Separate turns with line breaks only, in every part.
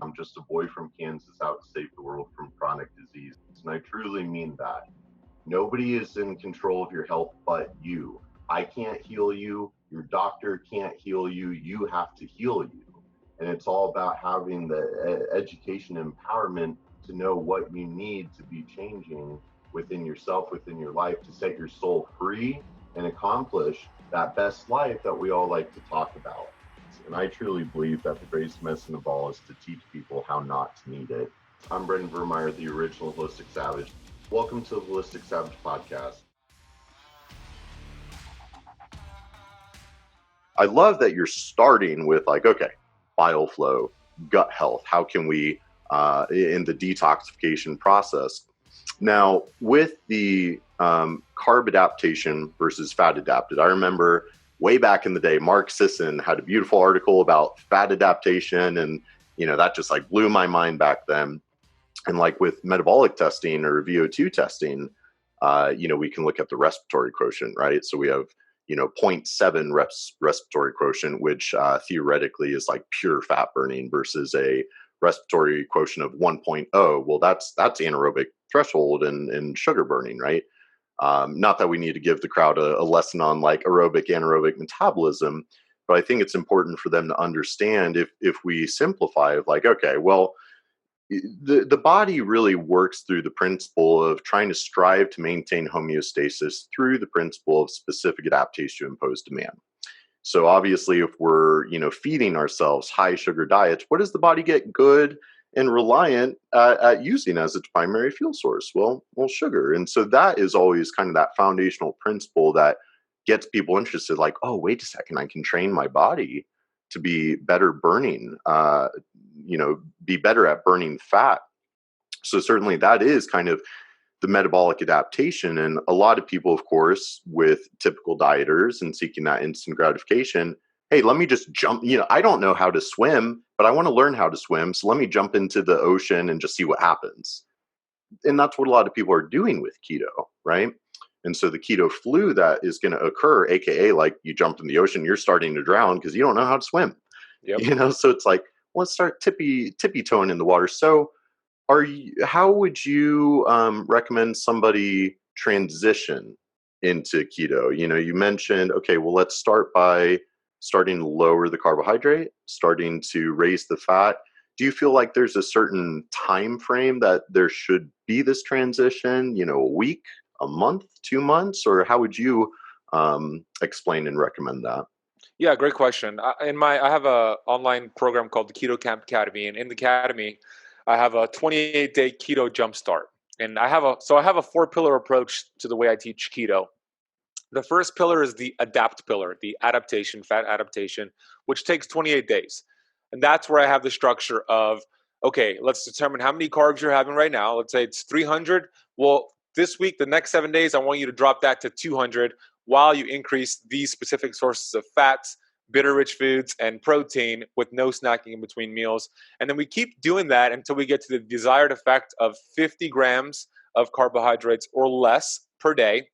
I'm just a boy from Kansas out to save the world from chronic disease. And I truly mean that. Nobody is in control of your health but you. I can't heal you. Your doctor can't heal you. You have to heal you. And it's all about having the education and empowerment to know what you need to be changing within yourself, within your life, to set your soul free and accomplish that best life that we all like to talk about. And I truly believe that the greatest medicine of all is to teach people how not to need it. I'm Brendan Vermeyer, the original Holistic Savage. Welcome to the Holistic Savage podcast. I love that you're starting with okay, bile flow, gut health. How can we, in the detoxification process? Now, with the carb adaptation versus fat adapted, I remember way back in the day, Mark Sisson had a beautiful article about fat adaptation, and that just blew my mind back then. And with metabolic testing or VO2 testing, we can look at the respiratory quotient, right? So we have 0.7 respiratory quotient, which theoretically is pure fat burning, versus a respiratory quotient of 1.0. Well, that's anaerobic threshold and sugar burning, right? Not that we need to give the crowd a lesson on aerobic, anaerobic metabolism, but I think it's important for them to understand if we simplify of okay, well, the body really works through the principle of trying to strive to maintain homeostasis through the principle of specific adaptation to impose demand. So obviously, if we're feeding ourselves high sugar diets, what does the body get good and reliant at using as its primary fuel source? Well, sugar. And so that is always kind of that foundational principle that gets people interested. Oh, wait a second, I can train my body to be better burning, be better at burning fat. So certainly that is kind of the metabolic adaptation. And a lot of people, of course, with typical dieters and seeking that instant gratification, hey, let me just jump, I don't know how to swim, but I want to learn how to swim. So let me jump into the ocean and just see what happens. And that's what a lot of people are doing with keto, right? And so the keto flu that is going to occur, AKA you jumped in the ocean, you're starting to drown because you don't know how to swim.
Yep.
So it's let's start tippy toeing in the water. So how would you recommend somebody transition into keto? You mentioned, okay, well, let's start by starting to lower the carbohydrate, starting to raise the fat. Do you feel like there's a certain time frame that there should be this transition, a week, a month, 2 months, or how would you explain and recommend that?
Yeah, great question. I have a online program called the Keto Kamp Academy, and in the academy, I have a 28-day keto jumpstart. And I have a 4-pillar approach to the way I teach keto. The first pillar is the adapt pillar, the adaptation, fat adaptation, which takes 28 days. And that's where I have the structure of, okay, let's determine how many carbs you're having right now. Let's say it's 300. Well, this week, the next 7 days, I want you to drop that to 200 while you increase these specific sources of fats, bitter-rich foods, and protein with no snacking in between meals. And then we keep doing that until we get to the desired effect of 50 grams of carbohydrates or less per day,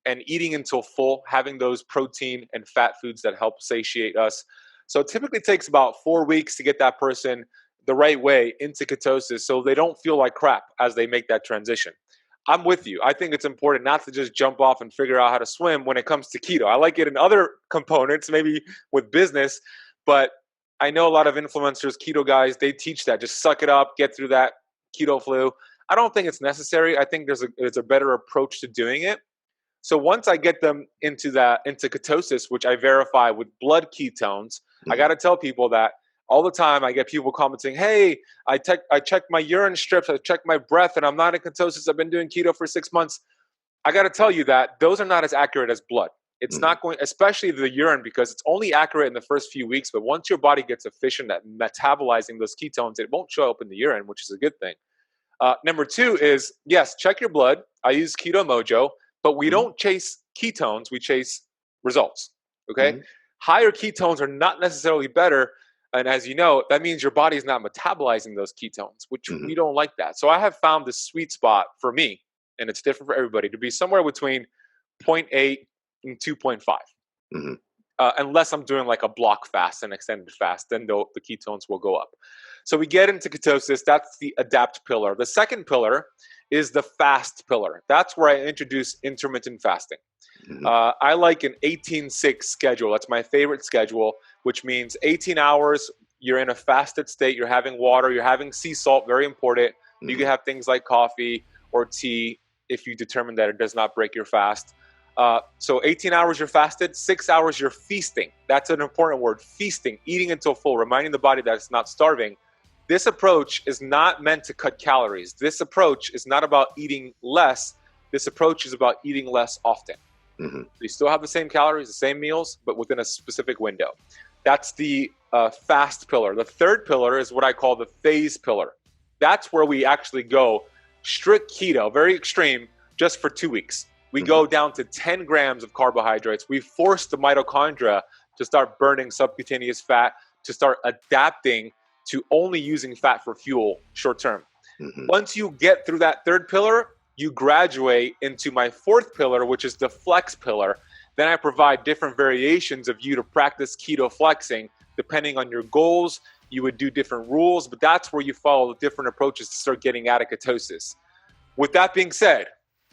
and eating until full, having those protein and fat foods that help satiate us. So it typically takes about 4 weeks to get that person the right way into ketosis so they don't feel like crap as they make that transition. I'm with you. I think it's important not to just jump off and figure out how to swim when it comes to keto. I like it in other components, maybe with business, but I know a lot of influencers, keto guys, they teach that. Just suck it up, get through that keto flu. I don't think it's necessary. I think there's a better approach to doing it. So once I get them into ketosis, which I verify with blood ketones, I got to tell people that all the time. I get people commenting, hey, I checked my urine strips, I checked my breath, and I'm not in ketosis. I've been doing keto for 6 months. I got to tell you that those are not as accurate as blood. It's not going, especially the urine, because it's only accurate in the first few weeks. But once your body gets efficient at metabolizing those ketones, it won't show up in the urine, which is a good thing. Number 2 is, yes, check your blood. I use Keto Mojo, but we don't chase ketones. We chase results. Okay. Higher ketones are not necessarily better. And as you know, that means your body is not metabolizing those ketones, which we don't like that. So I have found the sweet spot for me, and it's different for everybody, to be somewhere between 0.8 and 2.5. Unless I'm doing like a block fast, an extended fast, then the ketones will go up. So we get into ketosis. That's the adapt pillar. The second pillar is the fast pillar. That's where I introduce intermittent fasting. I like an 18-6 schedule. That's my favorite schedule, which means 18 hours, you're in a fasted state, you're having water, you're having sea salt, very important. You can have things like coffee or tea if you determine that it does not break your fast. So 18 hours you're fasted, 6 hours you're feasting. That's an important word, feasting, eating until full, reminding the body that it's not starving. This approach is not meant to cut calories. This approach is not about eating less. This approach is about eating less often. So you still have the same calories, the same meals, but within a specific window. That's the fast pillar. The third pillar is what I call the phase pillar. That's where we actually go strict keto, very extreme, just for 2 weeks. We go down to 10 grams of carbohydrates. We force the mitochondria to start burning subcutaneous fat, to start adapting to only using fat for fuel short term. Once you get through that third pillar, you graduate into my fourth pillar, which is the flex pillar. Then I provide different variations of you to practice keto flexing. Depending on your goals, you would do different rules, but that's where you follow the different approaches to start getting out of ketosis. With that being said,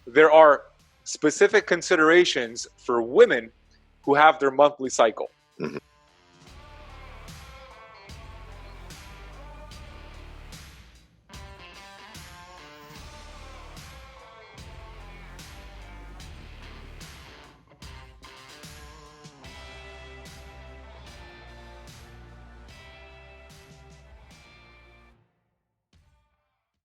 there are specific considerations for women who have their monthly cycle.